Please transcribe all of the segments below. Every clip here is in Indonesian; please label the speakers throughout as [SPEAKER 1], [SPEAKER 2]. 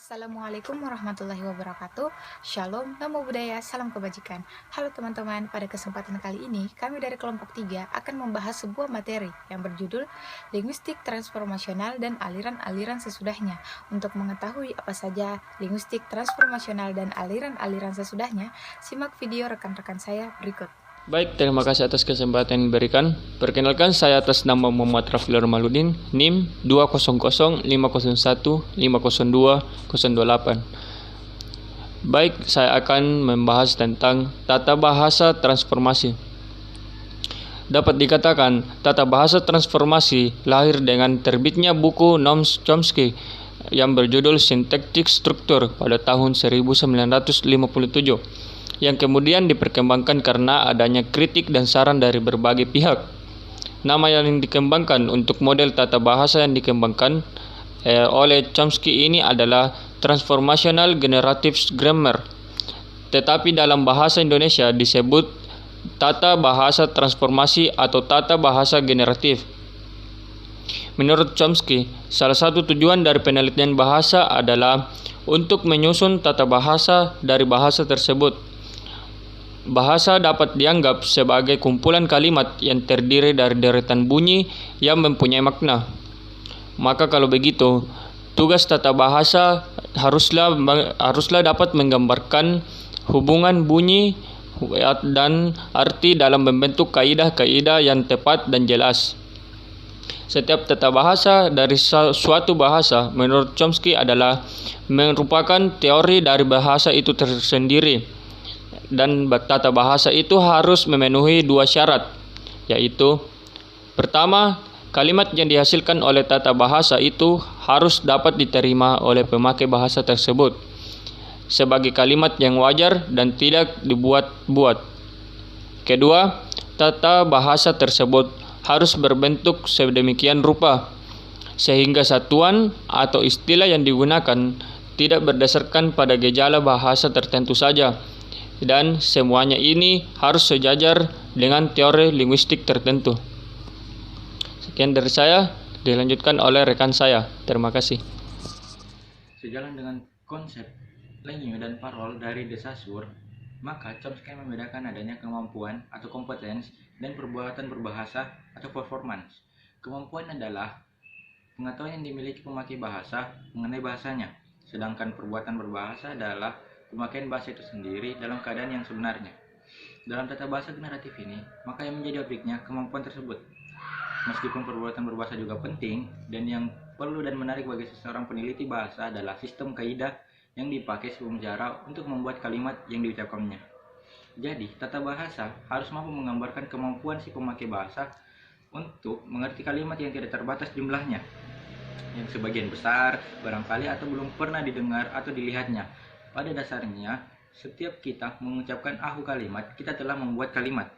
[SPEAKER 1] Assalamualaikum warahmatullahi wabarakatuh. Shalom, namo buddhaya, salam kebajikan. Halo teman-teman, pada kesempatan kali ini kami dari kelompok 3 akan membahas sebuah materi yang berjudul Linguistik Transformasional dan Aliran-aliran Sesudahnya. Untuk mengetahui apa saja linguistik transformasional dan aliran-aliran sesudahnya, simak video rekan-rekan saya berikut.
[SPEAKER 2] Baik, terima kasih atas kesempatan yang diberikan. Perkenalkan, saya atas nama Muhammad Rafli Romaludin, NIM 20050020208. Baik, saya akan membahas tentang tata bahasa transformasi. Dapat dikatakan, tata bahasa transformasi lahir dengan terbitnya buku Noam Chomsky yang berjudul Syntactic Structure pada tahun 1957. Yang kemudian diperkembangkan karena adanya kritik dan saran dari berbagai pihak. Nama yang dikembangkan untuk model tata bahasa yang dikembangkan oleh Chomsky ini adalah Transformational Generative Grammar, tetapi dalam bahasa Indonesia disebut tata bahasa transformasi atau tata bahasa generatif. Menurut Chomsky, salah satu tujuan dari penelitian bahasa adalah untuk menyusun tata bahasa dari bahasa tersebut. Bahasa dapat dianggap sebagai kumpulan kalimat yang terdiri dari deretan bunyi yang mempunyai makna. Maka kalau begitu, tugas tata bahasa haruslah dapat menggambarkan hubungan bunyi dan arti dalam membentuk kaidah-kaidah yang tepat dan jelas. Setiap tata bahasa dari suatu bahasa menurut Chomsky adalah merupakan teori dari bahasa itu tersendiri. Dan tata bahasa itu harus memenuhi dua syarat, yaitu pertama, kalimat yang dihasilkan oleh tata bahasa itu harus dapat diterima oleh pemakai bahasa tersebut sebagai kalimat yang wajar dan tidak dibuat-buat. Kedua, tata bahasa tersebut harus berbentuk sedemikian rupa sehingga satuan atau istilah yang digunakan tidak berdasarkan pada gejala bahasa tertentu saja, dan semuanya ini harus sejajar dengan teori linguistik tertentu. Sekian dari saya, dilanjutkan oleh rekan saya. Terima kasih.
[SPEAKER 3] Sejalan dengan konsep Lenyu dan Parol dari De Saussure, maka Chomsky membedakan adanya kemampuan atau kompetens dan perbuatan berbahasa atau performance. Kemampuan adalah pengetahuan yang dimiliki pemakai bahasa mengenai bahasanya, sedangkan perbuatan berbahasa adalah pemakaian bahasa itu sendiri dalam keadaan yang sebenarnya. Dalam tata bahasa generatif ini, maka yang menjadi objeknya kemampuan tersebut. Meskipun perbuatan berbahasa juga penting, dan yang perlu dan menarik bagi seseorang peneliti bahasa adalah sistem kaidah yang dipakai sebelum cara untuk membuat kalimat yang diucapkannya. Jadi, tata bahasa harus mampu menggambarkan kemampuan si pemakai bahasa untuk mengerti kalimat yang tidak terbatas jumlahnya, yang sebagian besar barangkali atau belum pernah didengar atau dilihatnya. Pada dasarnya, setiap kita mengucapkan aku kalimat, kita telah membuat kalimat.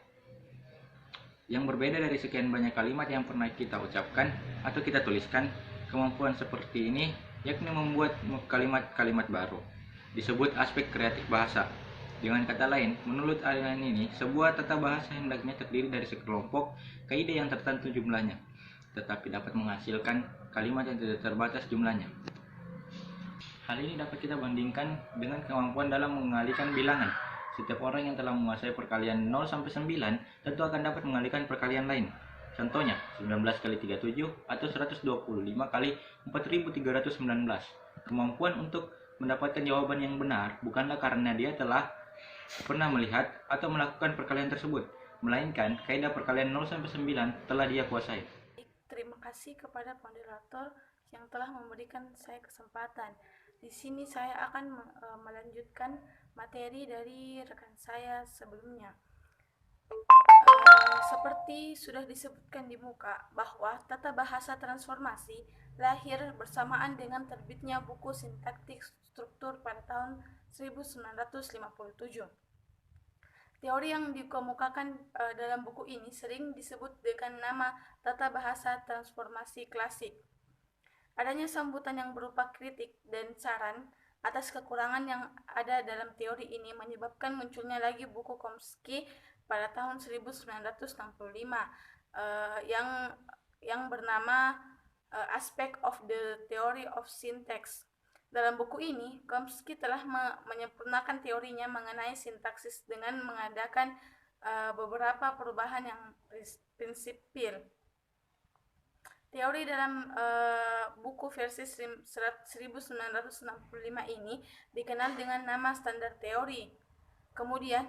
[SPEAKER 3] Yang berbeda dari sekian banyak kalimat yang pernah kita ucapkan atau kita tuliskan, kemampuan seperti ini yakni membuat kalimat-kalimat baru. Disebut aspek kreatif bahasa. Dengan kata lain, menurut aliran ini, sebuah tata bahasa hendaknya terdiri dari sekelompok kaidah yang tertentu jumlahnya, tetapi dapat menghasilkan kalimat yang tidak terbatas jumlahnya. Hal ini dapat kita bandingkan dengan kemampuan dalam mengalihkan bilangan. Setiap orang yang telah menguasai perkalian 0 sampai 9 tentu akan dapat mengalihkan perkalian lain. Contohnya, 19 kali 37 atau 125 kali 4319. Kemampuan untuk mendapatkan jawaban yang benar bukanlah karena dia telah pernah melihat atau melakukan perkalian tersebut, melainkan kaidah perkalian 0 sampai 9 telah dia kuasai.
[SPEAKER 4] Terima kasih kepada moderator yang telah memberikan saya kesempatan. Di sini saya akan melanjutkan materi dari rekan saya sebelumnya. Seperti sudah disebutkan di muka bahwa tata bahasa transformasi lahir bersamaan dengan terbitnya buku Syntactic Structure pada tahun 1957. Teori yang dikemukakan dalam buku ini sering disebut dengan nama tata bahasa transformasi klasik. Adanya sambutan yang berupa kritik dan saran atas kekurangan yang ada dalam teori ini menyebabkan munculnya lagi buku Chomsky pada tahun 1965 yang bernama Aspect of the Theory of Syntax. Dalam buku ini, Chomsky telah menyempurnakan teorinya mengenai sintaksis dengan mengadakan beberapa perubahan yang prinsipil. Teori dalam buku versi 1965 ini dikenal dengan nama standar teori. Kemudian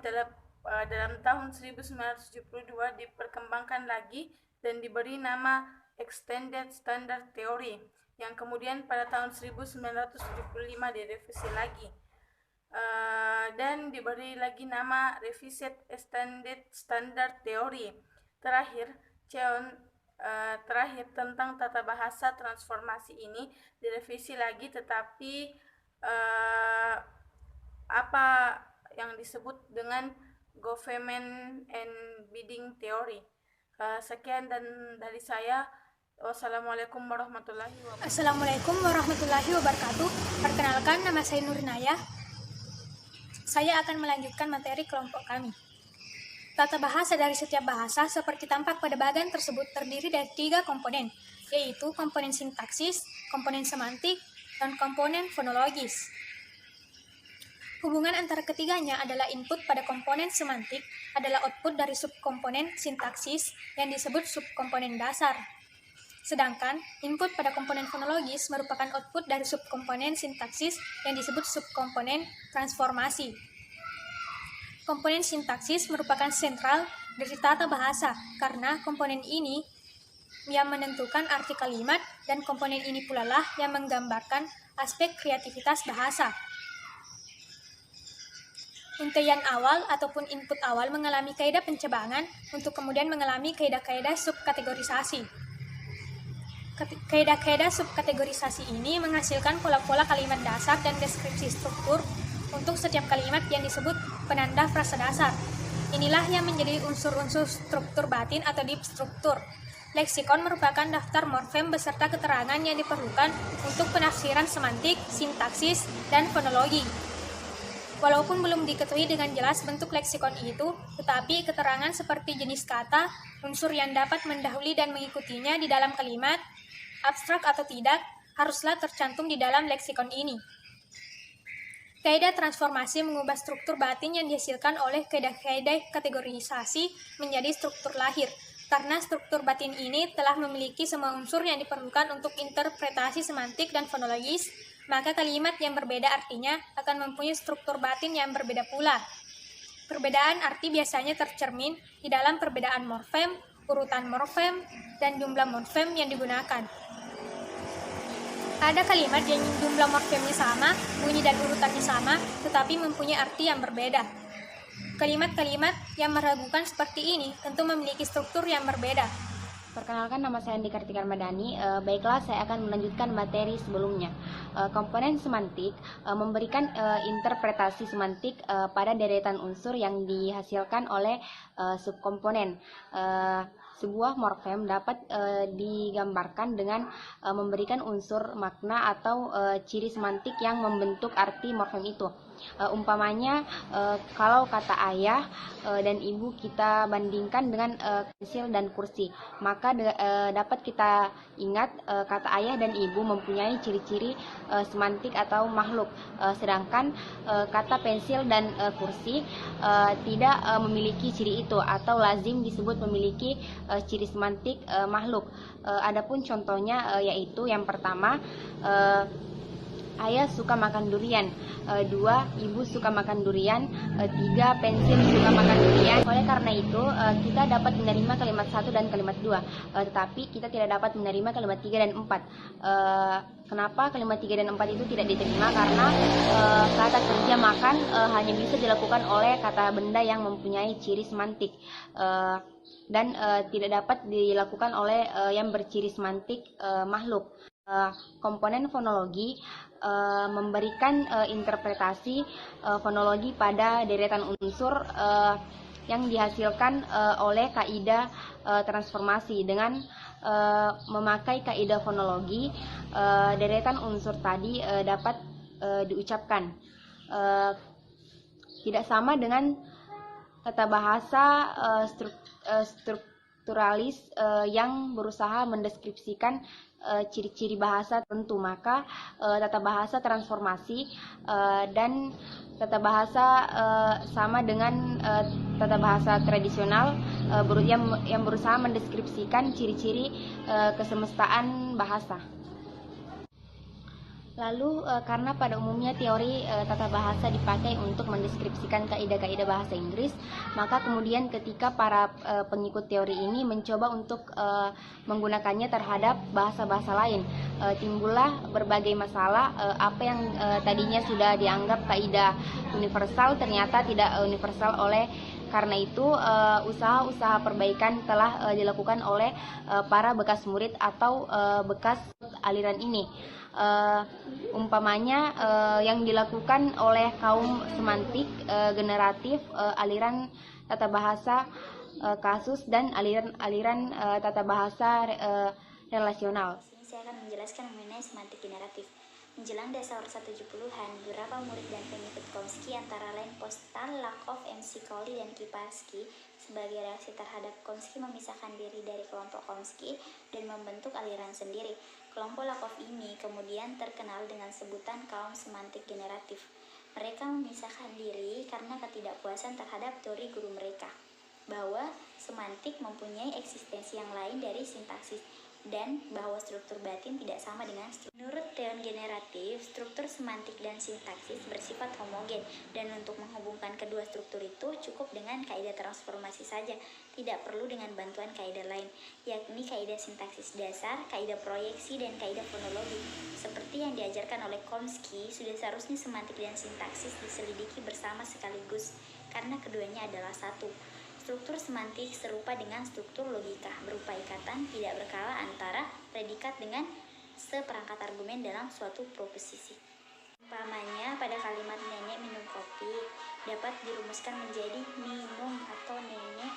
[SPEAKER 4] dalam tahun 1972 diperkembangkan lagi dan diberi nama Extended Standard Theory, yang kemudian pada tahun 1975 direvisi lagi dan diberi lagi nama Revised Extended Standard Theory. Terakhir tentang tata bahasa transformasi ini direvisi lagi, tetapi apa yang disebut dengan Government and Bidding Theory. Sekian dan dari saya. Wassalamualaikum warahmatullahi wabarakatuh.
[SPEAKER 5] Assalamualaikum warahmatullahi wabarakatuh. Perkenalkan, nama saya Nurinaya. Saya akan melanjutkan materi kelompok kami. Tata bahasa dari setiap bahasa seperti tampak pada bagan tersebut terdiri dari 3 komponen, yaitu komponen sintaksis, komponen semantik, dan komponen fonologis. Hubungan antara ketiganya adalah input pada komponen semantik adalah output dari subkomponen sintaksis yang disebut subkomponen dasar. Sedangkan input pada komponen fonologis merupakan output dari subkomponen sintaksis yang disebut subkomponen transformasi. Komponen sintaksis merupakan sentral dari tata bahasa karena komponen ini yang menentukan arti kalimat dan komponen ini pula lah yang menggambarkan aspek kreativitas bahasa. Untaian awal ataupun input awal mengalami kaidah pencebangan untuk kemudian mengalami kaidah-kaidah subkategorisasi. Kaidah-kaidah subkategorisasi ini menghasilkan pola-pola kalimat dasar dan deskripsi struktur untuk setiap kalimat yang disebut penanda frasa dasar. Inilah yang menjadi unsur-unsur struktur batin atau deep struktur. Leksikon merupakan daftar morfem beserta keterangan yang diperlukan untuk penafsiran semantik, sintaksis, dan fonologi. Walaupun belum diketahui dengan jelas bentuk leksikon itu, tetapi keterangan seperti jenis kata, unsur yang dapat mendahului dan mengikutinya di dalam kalimat, abstrak atau tidak, haruslah tercantum di dalam leksikon ini. Kaidah transformasi mengubah struktur batin yang dihasilkan oleh kaidah-kaidah kategorisasi menjadi struktur lahir. Karena struktur batin ini telah memiliki semua unsur yang diperlukan untuk interpretasi semantik dan fonologis, maka kalimat yang berbeda artinya akan mempunyai struktur batin yang berbeda pula. Perbedaan arti biasanya tercermin di dalam perbedaan morfem, urutan morfem, dan jumlah morfem yang digunakan. Ada kalimat yang jumlah morfemnya sama, bunyi dan urutannya sama, tetapi mempunyai arti yang berbeda. Kalimat-kalimat yang meragukan seperti ini tentu memiliki struktur yang berbeda.
[SPEAKER 6] Perkenalkan, nama saya Andi Kartika Ramadhani. Baiklah, saya akan melanjutkan materi sebelumnya. Komponen semantik memberikan interpretasi semantik pada deretan unsur yang dihasilkan oleh subkomponen. Sebuah morfem dapat digambarkan dengan memberikan unsur makna atau ciri semantik yang membentuk arti morfem itu. Umpamanya kalau kata ayah dan ibu kita bandingkan dengan pensil dan kursi, maka dapat kita ingat kata ayah dan ibu mempunyai ciri-ciri semantik atau makhluk, sedangkan kata pensil dan kursi tidak memiliki ciri itu atau lazim disebut memiliki ciri semantik makhluk. Adapun contohnya yaitu yang pertama, ayah suka makan durian, 2 ibu suka makan durian, 3 pensil suka makan durian. Oleh karena itu kita dapat menerima kalimat 1 dan kalimat 2, tetapi kita tidak dapat menerima kalimat 3 dan 4. Kenapa kalimat 3 dan 4 itu tidak diterima? Karena kata kerja makan hanya bisa dilakukan oleh kata benda yang mempunyai ciri semantik dan tidak dapat dilakukan oleh yang berciri semantik makhluk. Komponen fonologi memberikan interpretasi fonologi pada deretan unsur yang dihasilkan oleh kaidah transformasi. Dengan memakai kaidah fonologi, deretan unsur tadi dapat diucapkan. Tidak sama dengan tata bahasa strukturalis yang berusaha mendeskripsikan ciri-ciri bahasa tentu, maka tata bahasa transformasi dan tata bahasa sama dengan tata bahasa tradisional yang berusaha mendeskripsikan ciri-ciri kesemestaan bahasa. Lalu karena pada umumnya teori tata bahasa dipakai untuk mendeskripsikan kaidah-kaidah bahasa Inggris, maka kemudian ketika para pengikut teori ini mencoba untuk menggunakannya terhadap bahasa-bahasa lain, timbullah berbagai masalah. Apa yang tadinya sudah dianggap kaidah universal ternyata tidak universal. Karena itu usaha-usaha perbaikan telah dilakukan oleh para bekas murid atau bekas aliran ini. Umpamanya yang dilakukan oleh kaum semantik generatif, aliran tata bahasa kasus, dan aliran tata bahasa relasional.
[SPEAKER 7] Sini saya akan menjelaskan mengenai semantik generatif. Menjelang dasar 170-an, beberapa murid dan pengikut Chomsky antara lain Postan, Lakoff, McCauley, dan Kiparsky sebagai reaksi terhadap Chomsky memisahkan diri dari kelompok Chomsky dan membentuk aliran sendiri. Kelompok Lakoff ini kemudian terkenal dengan sebutan kaum semantik generatif. Mereka memisahkan diri karena ketidakpuasan terhadap teori guru mereka, bahwa semantik mempunyai eksistensi yang lain dari sintaksis, dan bahwa struktur batin tidak sama dengan struktur. Menurut teori generatif, struktur semantik dan sintaksis bersifat homogen, dan untuk menghubungkan kedua struktur itu cukup dengan kaidah transformasi saja, tidak perlu dengan bantuan kaidah lain, yakni kaidah sintaksis dasar, kaidah proyeksi, dan kaidah fonologi. Seperti yang diajarkan oleh Chomsky, sudah seharusnya semantik dan sintaksis diselidiki bersama sekaligus, karena keduanya adalah satu. Struktur semantik serupa dengan struktur logika, berupa ikatan tidak berkala antara predikat dengan seperangkat argumen dalam suatu proposisi. Umpamanya, pada kalimat nenek minum kopi dapat dirumuskan menjadi minum atau nenek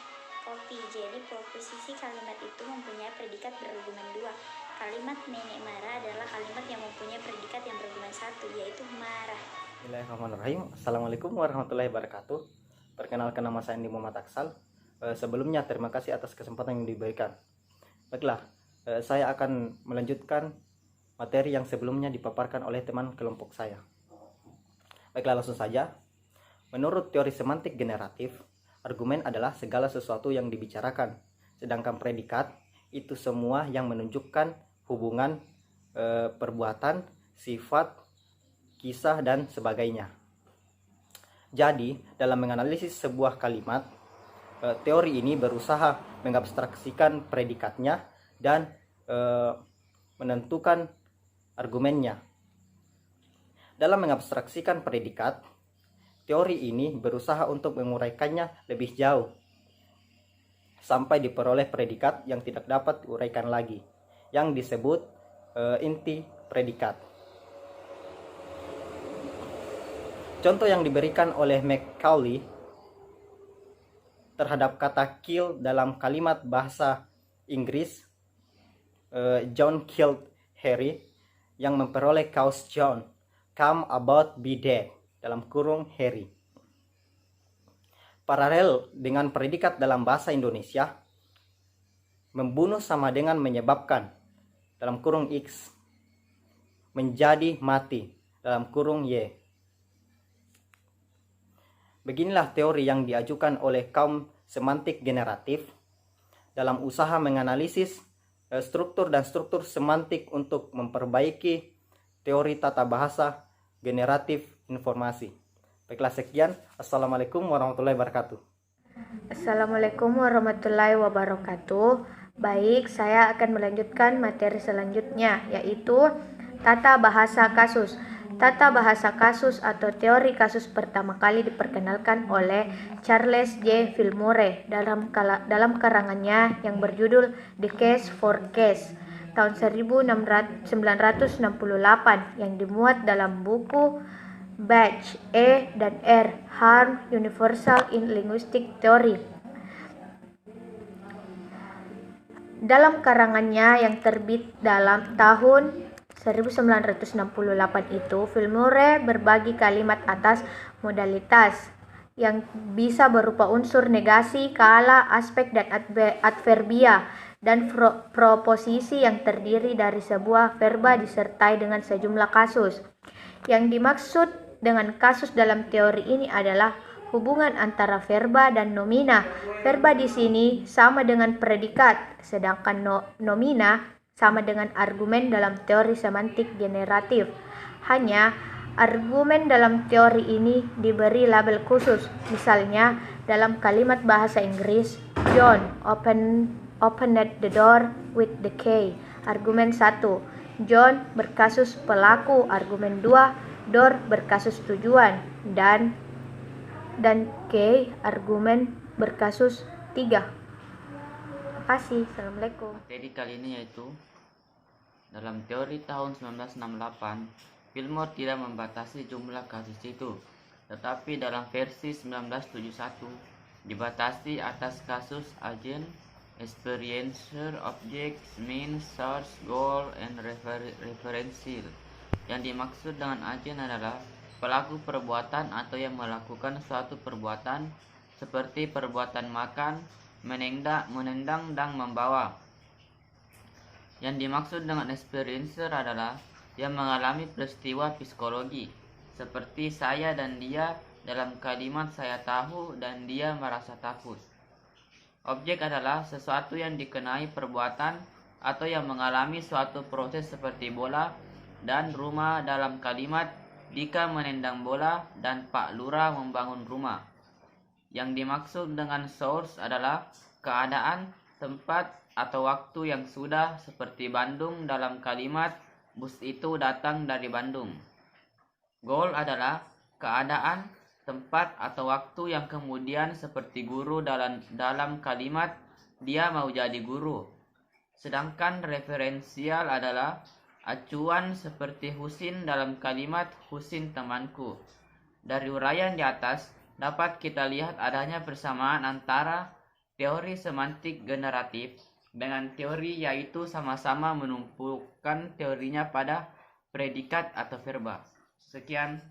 [SPEAKER 7] kopi. Jadi proposisi kalimat itu mempunyai predikat berargumen dua. Kalimat nenek marah adalah kalimat yang mempunyai predikat yang berargumen satu, yaitu marah.
[SPEAKER 3] Bismillahirrahmanirrahim. Assalamualaikum warahmatullahi wabarakatuh. Perkenalkan, nama saya Andi Muhammad Aksal. Sebelumnya terima kasih atas kesempatan yang diberikan. Baiklah, saya akan melanjutkan materi yang sebelumnya dipaparkan oleh teman kelompok saya. Baiklah, langsung saja. Menurut teori semantik generatif, argumen adalah segala sesuatu yang dibicarakan, sedangkan predikat itu semua yang menunjukkan hubungan perbuatan, sifat, kisah, dan sebagainya. Jadi, dalam menganalisis sebuah kalimat, teori ini berusaha mengabstraksikan predikatnya dan menentukan argumennya. Dalam mengabstraksikan predikat, teori ini berusaha untuk menguraikannya lebih jauh, sampai diperoleh predikat yang tidak dapat diuraikan lagi, yang disebut inti predikat. Contoh yang diberikan oleh McCauley terhadap kata kill dalam kalimat bahasa Inggris, John killed Harry, yang memperoleh cause John, come about be dead, dalam kurung Harry. Paralel dengan predikat dalam bahasa Indonesia, membunuh sama dengan menyebabkan, dalam kurung X, menjadi mati, dalam kurung Y. Beginilah teori yang diajukan oleh kaum semantik generatif dalam usaha menganalisis struktur dan struktur semantik untuk memperbaiki teori tata bahasa generatif informasi. Baiklah, sekian. Assalamualaikum warahmatullahi wabarakatuh.
[SPEAKER 1] Assalamualaikum warahmatullahi wabarakatuh. Baik, saya akan melanjutkan materi selanjutnya, yaitu tata bahasa kasus. Tata bahasa kasus atau teori kasus pertama kali diperkenalkan oleh Charles J. Fillmore dalam karangannya yang berjudul The Case for Case tahun 1968 yang dimuat dalam buku Batch E dan R Harm Universal in Linguistic Theory. Dalam karangannya yang terbit dalam tahun 1968 itu, Fillmore berbagi kalimat atas modalitas yang bisa berupa unsur negasi, kala, aspek, dan adverbia
[SPEAKER 8] dan proposisi yang terdiri dari sebuah verba disertai dengan sejumlah kasus. Yang dimaksud dengan kasus dalam teori ini adalah hubungan antara verba dan nomina. Verba di sini sama dengan predikat, sedangkan nomina sama dengan argumen dalam teori semantik generatif. Hanya argumen dalam teori ini diberi label khusus. Misalnya dalam kalimat bahasa Inggris, John opened the door with the key. Argumen 1. John berkasus pelaku. Argumen 2. Door berkasus tujuan. Dan key argumen berkasus 3. Terima kasih. Assalamualaikum.
[SPEAKER 9] Materi kali ini yaitu dalam teori tahun 1968, Fillmore tidak membatasi jumlah kasus itu, tetapi dalam versi 1971 dibatasi atas kasus agent, experiencer, object, means, source, goal, and referential. Yang dimaksud dengan agent adalah pelaku perbuatan atau yang melakukan suatu perbuatan seperti perbuatan makan, menendang, dan membawa. Yang dimaksud dengan experiencer adalah yang mengalami peristiwa psikologi, seperti saya dan dia dalam kalimat saya tahu dan dia merasa takut. Objek adalah sesuatu yang dikenai perbuatan atau yang mengalami suatu proses seperti bola dan rumah dalam kalimat Dika menendang bola dan Pak Lurah membangun rumah. Yang dimaksud dengan source adalah keadaan, tempat, atau waktu yang sudah, seperti Bandung dalam kalimat bus itu datang dari Bandung. Goal adalah keadaan, tempat, atau waktu yang kemudian, seperti guru dalam kalimat dia mau jadi guru. Sedangkan referensial adalah acuan, seperti Husin dalam kalimat Husin temanku. Dari uraian di atas dapat kita lihat adanya persamaan antara teori semantik generatif dengan teori, yaitu sama-sama menumpukan teorinya pada predikat atau verba. Sekian.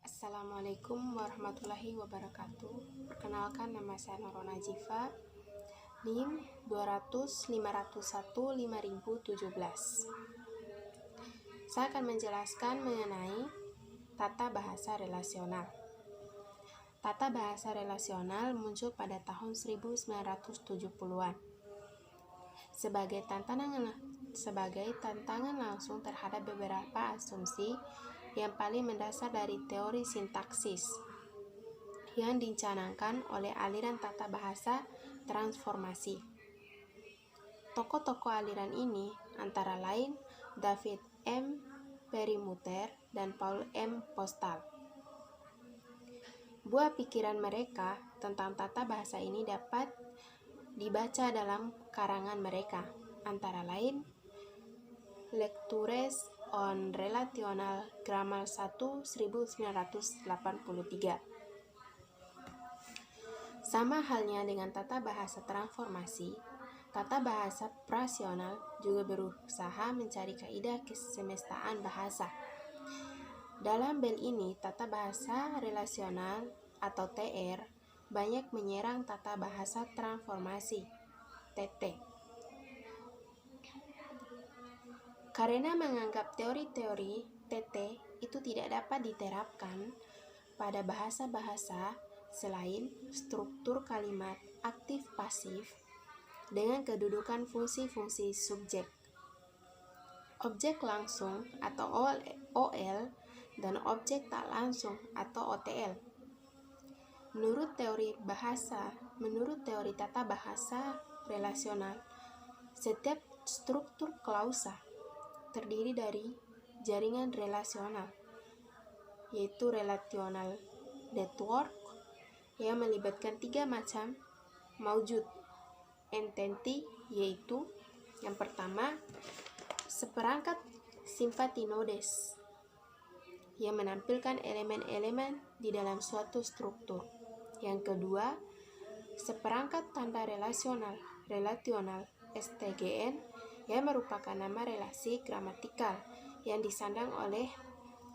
[SPEAKER 10] Assalamualaikum warahmatullahi wabarakatuh. Perkenalkan, nama saya Nurul Najifa, NIM 20050015017. Saya akan menjelaskan mengenai tata bahasa relasional. Tata bahasa relasional muncul pada tahun 1970-an. Sebagai tantangan langsung terhadap beberapa asumsi yang paling mendasar dari teori sintaksis yang dicanangkan oleh aliran tata bahasa transformasi. Tokoh-tokoh aliran ini antara lain David M. Perlmutter dan Paul M. Postal. Buah pikiran mereka tentang tata bahasa ini dapat dibaca dalam karangan mereka, antara lain Lectures on Relational Grammar 1 1983. Sama halnya dengan tata bahasa transformasi, tata bahasa prasional juga berusaha mencari kaidah kesemestaan bahasa. Dalam bel ini, tata bahasa relasional atau TR banyak menyerang tata bahasa transformasi TT. Karena menganggap teori-teori TT itu tidak dapat diterapkan pada bahasa-bahasa selain struktur kalimat aktif-pasif dengan kedudukan fungsi-fungsi subjek, objek langsung atau OL, dan objek tak langsung atau OTL. Menurut teori tata bahasa relasional, setiap struktur klausa terdiri dari jaringan relasional, yaitu relational network yang melibatkan 3 macam maujud entity, yaitu yang pertama, seperangkat simpati nodes yang menampilkan elemen-elemen di dalam suatu struktur. Yang kedua, seperangkat tanda relasional relational STGN yang merupakan nama relasi gramatikal yang disandang oleh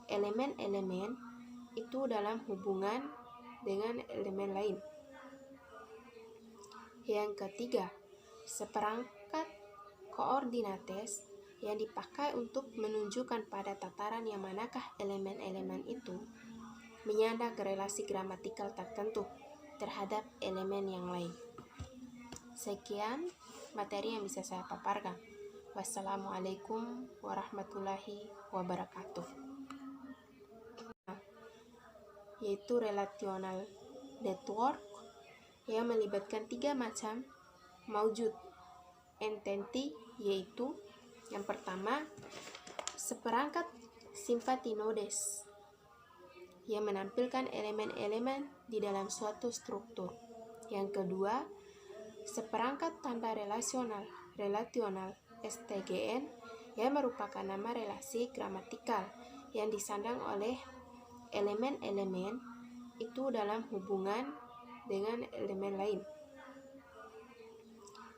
[SPEAKER 10] elemen-elemen itu dalam hubungan dengan elemen lain. Yang ketiga, seperangkat koordinates yang dipakai untuk menunjukkan pada tataran yang manakah elemen-elemen itu menyandang relasi gramatikal tertentu terhadap elemen yang lain. Sekian materi yang bisa saya paparkan. Wassalamualaikum warahmatullahi wabarakatuh. Yaitu relational network yang melibatkan 3 macam maujud entity, yaitu yang pertama, seperangkat simpati nodes yang menampilkan elemen-elemen di dalam suatu struktur. Yang kedua, seperangkat tanda relasional STGN yang merupakan nama relasi gramatikal yang disandang oleh elemen-elemen itu dalam hubungan dengan elemen lain.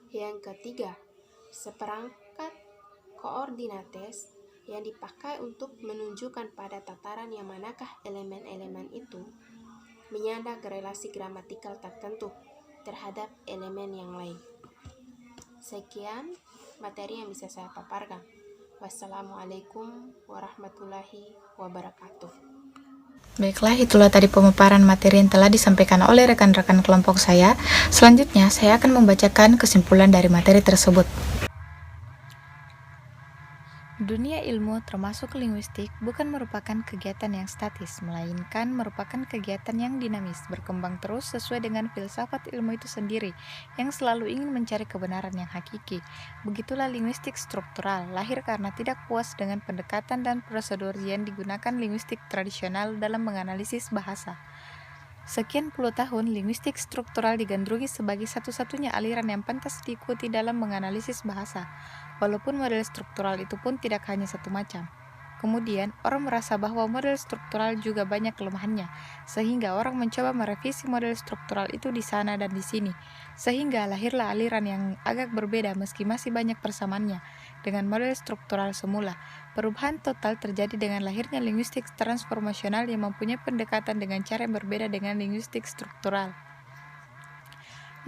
[SPEAKER 10] Yang ketiga, seperangkat koordinates yang dipakai untuk menunjukkan pada tataran yang manakah elemen-elemen itu menyandang relasi gramatikal tertentu terhadap elemen yang lain. Sekian materi yang bisa saya paparkan. Wassalamualaikum warahmatullahi wabarakatuh.
[SPEAKER 1] Baiklah, itulah tadi pemaparan materi yang telah disampaikan oleh rekan-rekan kelompok saya. Selanjutnya, saya akan membacakan kesimpulan dari materi tersebut. Dunia ilmu termasuk linguistik bukan merupakan kegiatan yang statis, melainkan merupakan kegiatan yang dinamis, berkembang terus sesuai dengan filsafat ilmu itu sendiri, yang selalu ingin mencari kebenaran yang hakiki. Begitulah linguistik struktural, lahir karena tidak puas dengan pendekatan dan prosedur yang digunakan linguistik tradisional dalam menganalisis bahasa. Sekian puluh tahun, linguistik struktural digandrungi sebagai satu-satunya aliran yang pantas diikuti dalam menganalisis bahasa. Walaupun model struktural itu pun tidak hanya satu macam. Kemudian, orang merasa bahwa model struktural juga banyak kelemahannya, sehingga orang mencoba merevisi model struktural itu di sana dan di sini, sehingga lahirlah aliran yang agak berbeda meski masih banyak persamaannya dengan model struktural semula. Perubahan total terjadi dengan lahirnya linguistik transformasional yang mempunyai pendekatan dengan cara yang berbeda dengan linguistik struktural.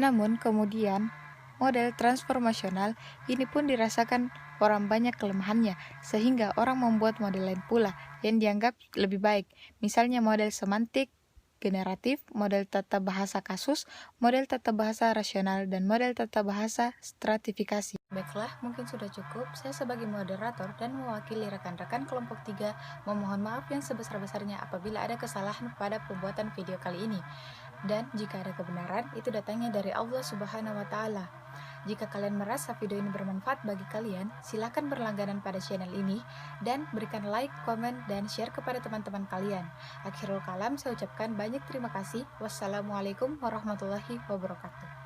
[SPEAKER 1] Namun, kemudian, model transformasional ini pun dirasakan orang banyak kelemahannya, sehingga orang membuat model lain pula yang dianggap lebih baik. Misalnya model semantik generatif, model tata bahasa kasus, model tata bahasa rasional, dan model tata bahasa stratifikasi. Baiklah, mungkin sudah cukup. Saya sebagai moderator dan mewakili rekan-rekan kelompok 3 memohon maaf yang sebesar-besarnya apabila ada kesalahan pada pembuatan video kali ini. Dan jika ada kebenaran, itu datangnya dari Allah Subhanahu wa Ta'ala. Jika kalian merasa video ini bermanfaat bagi kalian, silakan berlangganan pada channel ini dan berikan like, komen, dan share kepada teman-teman kalian. Akhirul kalam, saya ucapkan banyak terima kasih. Wassalamualaikum warahmatullahi wabarakatuh.